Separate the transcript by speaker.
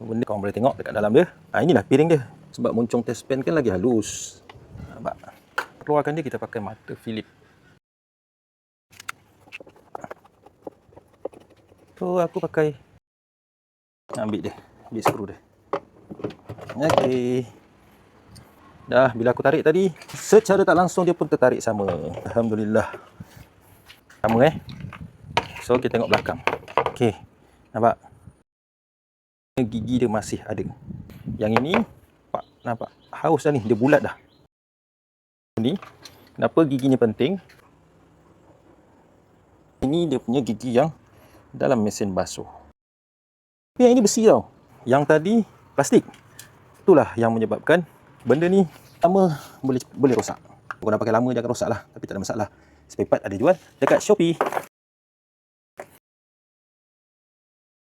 Speaker 1: Benda korang boleh tengok dekat dalam dia. Inilah piring dia. Sebab moncong test pen kan lagi halus. Nampak? Keluarkan dia, kita pakai mata Philip. So aku pakai, ambil skru dia. Okey. Dah, bila aku tarik tadi, secara tak langsung dia pun tertarik sama. Alhamdulillah. Sama So kita tengok belakang. Okey. Nampak? Gigi dia masih ada. Yang ini nampak haus dah ni, dia bulat dah. Ni kenapa giginya penting? Ini dia punya gigi yang dalam mesin basuh. Tapi yang ini besi tau. Yang tadi plastik. Itulah yang menyebabkan benda ni lama boleh rosak. Kalau nak pakai lama jangan rosak lah. Tapi tak ada masalah. Spare part ada jual dekat Shopee.